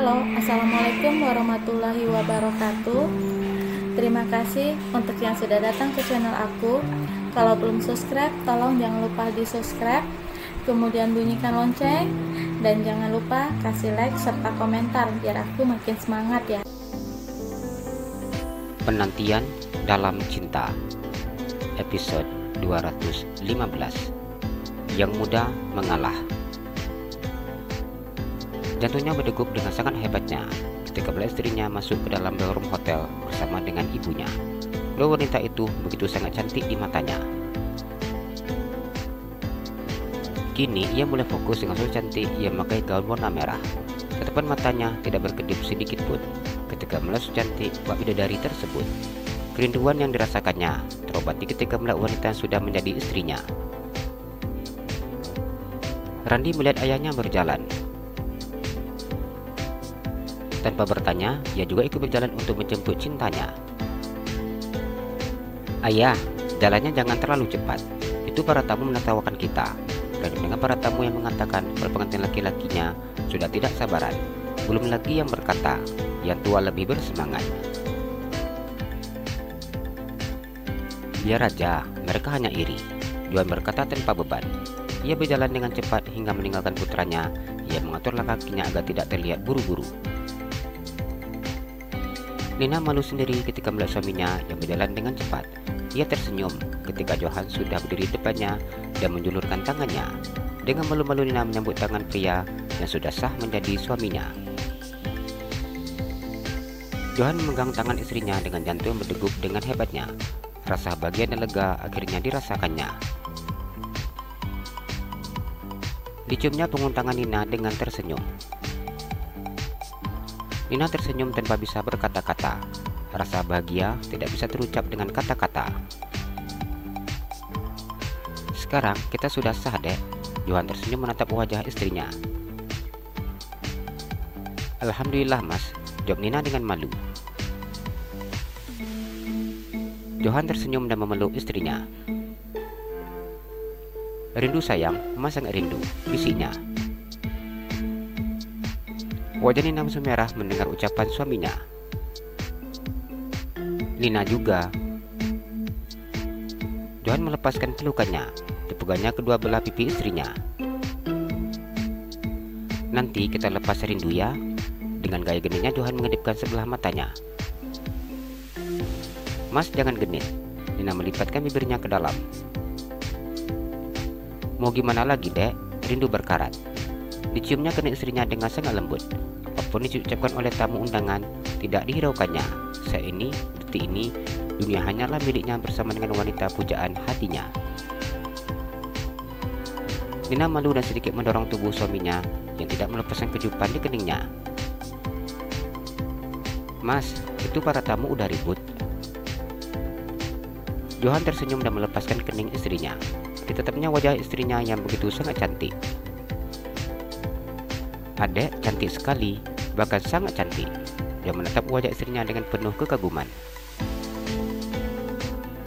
Halo, Assalamualaikum warahmatullahi wabarakatuh. Terima kasih untuk yang sudah datang ke channel aku. Kalau belum subscribe, tolong jangan lupa di subscribe, kemudian bunyikan lonceng, dan jangan lupa kasih like serta komentar biar aku makin semangat ya. Penantian dalam cinta, episode 215. Yang muda mengalah. Jantungnya berdegup dengan sangat hebatnya ketika melihat istrinya masuk ke dalam ballroom hotel bersama dengan ibunya. Lalu wanita itu begitu sangat cantik di matanya. Kini ia mulai fokus dengan sosok cantik yang memakai gaun warna merah. Tatapan matanya tidak berkedip sedikit pun ketika melihat sosok cantik Pak Bidadari tersebut. Kerinduan yang dirasakannya terobati ketika melihat wanita yang sudah menjadi istrinya. Randi melihat ayahnya berjalan. Tanpa bertanya, ia juga ikut berjalan untuk menjemput cintanya. Ayah, jalannya jangan terlalu cepat. Itu para tamu menertawakan kita. Dan dengan para tamu yang mengatakan kalau pengantin laki-lakinya sudah tidak sabaran. Belum lagi yang berkata, yang tua lebih bersemangat. Biar aja, mereka hanya iri. Johan berkata tanpa beban. Ia berjalan dengan cepat hingga meninggalkan putranya. Ia mengatur langkah kakinya agar tidak terlihat buru-buru. Nina malu sendiri ketika melihat suaminya yang berjalan dengan cepat. Ia tersenyum ketika Johan sudah berdiri di depannya dan menjulurkan tangannya. Dengan malu-malu Nina menyambut tangan pria yang sudah sah menjadi suaminya. Johan memegang tangan istrinya dengan jantung yang berdegup dengan hebatnya. Rasa bahagia dan lega akhirnya dirasakannya. Diciumnya punggung tangan Nina dengan tersenyum. Nina tersenyum tanpa bisa berkata-kata. Rasa bahagia tidak bisa terucap dengan kata-kata. Sekarang kita sudah sah, Dek. Johan tersenyum menatap wajah istrinya. Alhamdulillah, Mas, jawab Nina dengan malu. Johan tersenyum dan memeluk istrinya. Rindu sayang, Mas sangat rindu, bisiknya. Wajah Nina merah mendengar ucapan suaminya. Nina juga. Johan melepaskan pelukannya, dipegangnya kedua belah pipi istrinya. Nanti kita lepas rindu ya. Dengan gaya genitnya Johan mengedipkan sebelah matanya. Mas jangan genit. Nina melipatkan bibirnya ke dalam. Mau gimana lagi, Dek? Rindu berkarat. Diciumnya kening istrinya dengan sangat lembut. Apapun diucapkan oleh tamu undangan tidak dihiraukannya. Saat ini, detik ini, dunia hanyalah miliknya bersama dengan wanita pujaan hatinya. Nina malu dan sedikit mendorong tubuh suaminya yang tidak melepaskan kejupan di keningnya. Mas, itu para tamu udah ribut. Johan tersenyum dan melepaskan kening istrinya. Ditatapnya wajah istrinya yang begitu sangat cantik. Adek cantik sekali, bahkan sangat cantik. Dia menatap wajah istrinya dengan penuh kekaguman.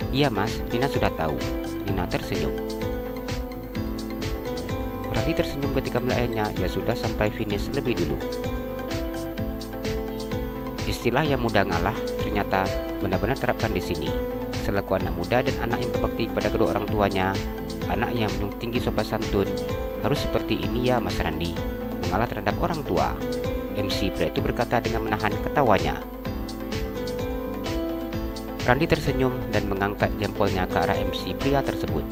Iya mas, Nina sudah tahu. Nina tersenyum. Randi tersenyum ketika melihatnya. Dia sudah sampai finish lebih dulu. Istilah yang muda ngalah ternyata benar-benar terapkan di sini. Selaku anak muda dan anak yang berbakti pada kedua orang tuanya, anak yang menjunjung tinggi sopan santun, harus seperti ini ya Mas Randi. Mengalah terhadap orang tua. MC pria itu berkata dengan menahan ketawanya. Randi tersenyum dan mengangkat jempolnya ke arah MC pria tersebut.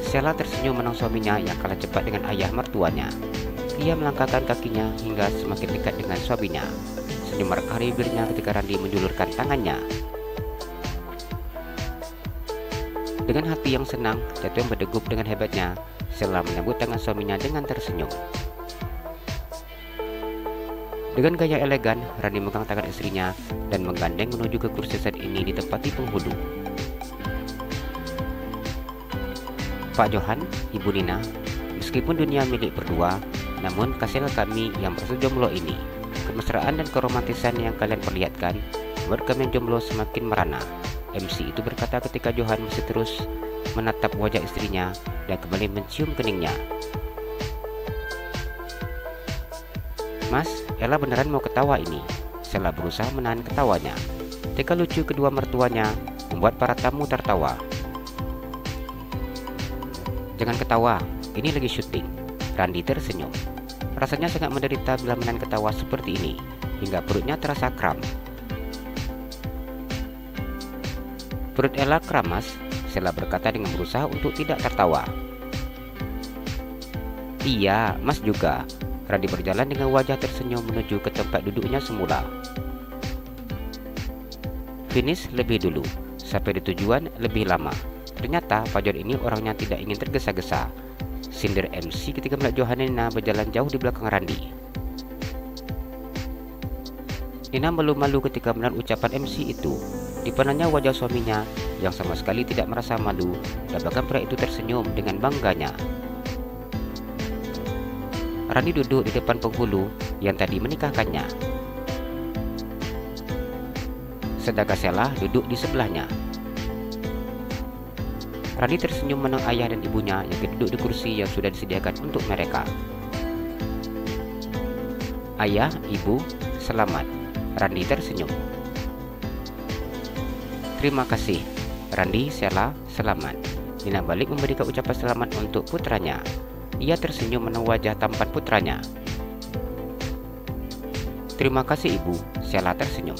Sheila tersenyum menang suaminya yang kalah cepat dengan ayah mertuanya. Ia melangkahkan kakinya hingga semakin dekat dengan suaminya. Senyum merekah di bibirnya ketika Randi menjulurkan tangannya. Dengan hati yang senang, jatuh yang berdegup dengan hebatnya, Sheila menyambut tangan suaminya dengan tersenyum. Dengan gaya elegan, Randi memegang tangan istrinya dan menggandeng menuju ke kursi saat ini ditempati penghulu. Pak Johan, Ibu Nina, meskipun dunia milik berdua, namun kasihlah kami yang bersejomblo ini. Kemesraan dan keromantisan yang kalian perlihatkan membuat kami jomblo semakin merana. MC itu berkata ketika Johan masih terus menatap wajah istrinya dan kembali mencium keningnya. Mas, Ella beneran mau ketawa ini. Sela berusaha menahan ketawanya. Tingkah lucu kedua mertuanya membuat para tamu tertawa. Jangan ketawa, ini lagi syuting. Randi tersenyum. Rasanya sangat menderita bila menahan ketawa seperti ini, hingga perutnya terasa kram. Perut Ella kram, Mas, Sela berkata dengan berusaha untuk tidak tertawa. Iya, Mas juga. Randi berjalan dengan wajah tersenyum menuju ke tempat duduknya semula. Finish lebih dulu, sampai di tujuan lebih lama. Ternyata Pak John ini orangnya tidak ingin tergesa-gesa. Sindir MC ketika melihat Johan dan Nina berjalan jauh di belakang Randi. Nina malu-malu ketika mendengar ucapan MC itu. Dipandangnya wajah suaminya yang sama sekali tidak merasa malu, dan bahkan pria itu tersenyum dengan bangganya. Randi duduk di depan penghulu yang tadi menikahkannya. Sedangkan Sela duduk di sebelahnya. Randi tersenyum menang ayah dan ibunya yang duduk di kursi yang sudah disediakan untuk mereka. Ayah, ibu, selamat. Randi tersenyum. Terima kasih. Randi, Sela, selamat. Nina balik memberikan ucapan selamat untuk putranya. Ia tersenyum menang wajah tampan putranya. Terima kasih ibu, Sela tersenyum.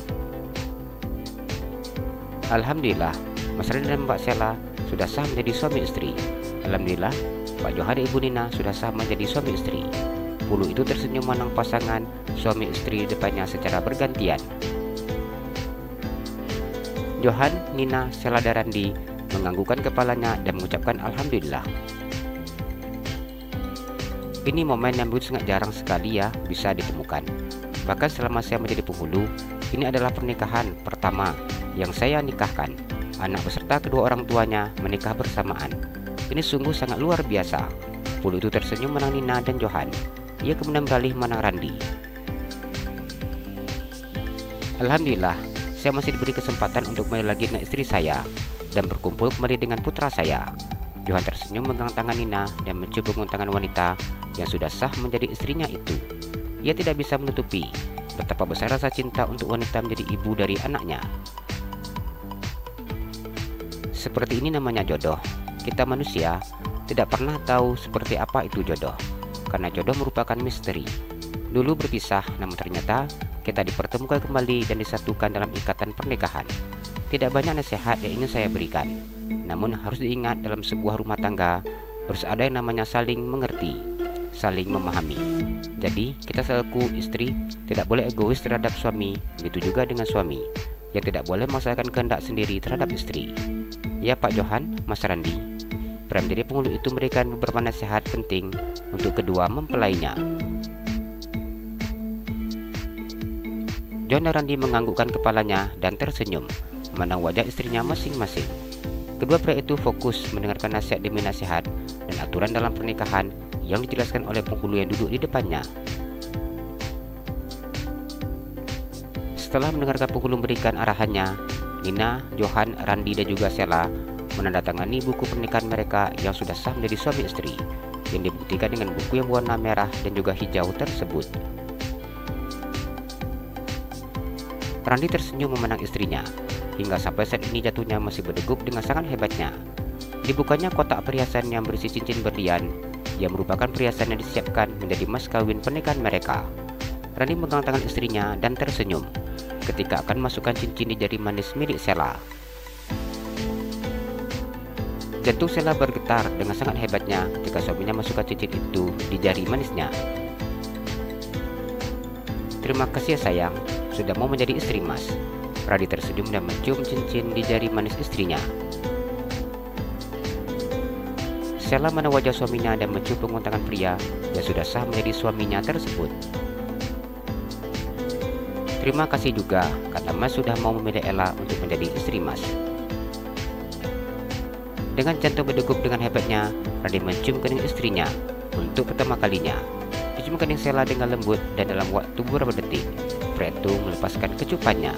Alhamdulillah, Mas Randi dan Mbak Sela sudah sah menjadi suami istri. Alhamdulillah, Pak Johan dan Ibu Nina sudah sah menjadi suami istri. Puluh itu tersenyum menang pasangan suami istri di depannya secara bergantian. Johan, Nina, Sela dan Randi menganggukkan kepalanya dan mengucapkan Alhamdulillah. Ini momen yang sangat jarang sekali ya bisa ditemukan. Bahkan selama saya menjadi penghulu, ini adalah pernikahan pertama yang saya nikahkan. Anak beserta kedua orang tuanya menikah bersamaan. Ini sungguh sangat luar biasa. Puluh itu tersenyum menang Nina dan Johan. Ia kemudian beralih menang Randi. Alhamdulillah, saya masih diberi kesempatan untuk kembali lagi dengan istri saya dan berkumpul kembali dengan putra saya. Johan tersenyum memegang tangan Nina dan mencium punggung tangan wanita yang sudah sah menjadi istrinya itu. Ia tidak bisa menutupi betapa besar rasa cinta untuk wanita menjadi ibu dari anaknya. Seperti ini namanya jodoh. Kita manusia tidak pernah tahu seperti apa itu jodoh, karena jodoh merupakan misteri. Dulu berpisah, namun ternyata kita dipertemukan kembali dan disatukan dalam ikatan pernikahan. Tidak banyak nasihat yang ingin saya berikan, namun harus diingat dalam sebuah rumah tangga harus ada yang namanya saling mengerti, saling memahami. Jadi kita selaku istri tidak boleh egois terhadap suami, begitu juga dengan suami yang tidak boleh memaksakan kehendak sendiri terhadap istri. Ya Pak Johan, Mas Randi, pria menjadi penghulu itu memberikan beberapa nasihat penting untuk kedua mempelainya. John dan Randi menganggukkan kepalanya dan tersenyum memandang wajah istrinya masing-masing. Kedua pria itu fokus mendengarkan nasihat demi nasihat dan aturan dalam pernikahan yang dijelaskan oleh penghulu yang duduk di depannya. Setelah mendengarkan penghulu memberikan arahannya, Nina, Johan, Randi dan juga Sela menandatangani buku pernikahan mereka yang sudah sah menjadi suami istri, yang dibuktikan dengan buku yang warna merah dan juga hijau tersebut. Randi tersenyum memandang istrinya, hingga sampai saat ini jatuhnya masih berdegup dengan sangat hebatnya. Dibukanya kotak perhiasan yang berisi cincin berlian, yang merupakan perhiasan yang disiapkan menjadi mas kawin pernikahan mereka. Randi memegang tangan istrinya dan tersenyum ketika akan masukkan cincin di jari manis milik Sela. Jantung Sela bergetar dengan sangat hebatnya ketika suaminya masukkan cincin itu di jari manisnya. Terima kasih ya sayang, sudah mau menjadi istri mas. Randi tersenyum dan mencium cincin di jari manis istrinya. Sela memandang wajah suaminya dan mencium punggung tangan pria yang sudah sah menjadi suaminya tersebut. Terima kasih juga, kata Mas sudah mau memilih Ella untuk menjadi istri Mas. Dengan jantung berdegup dengan hebatnya, Randi mencium kening istrinya untuk pertama kalinya. Dicium kening Sela dengan lembut dan dalam waktu beberapa detik, pria itu melepaskan kecupannya.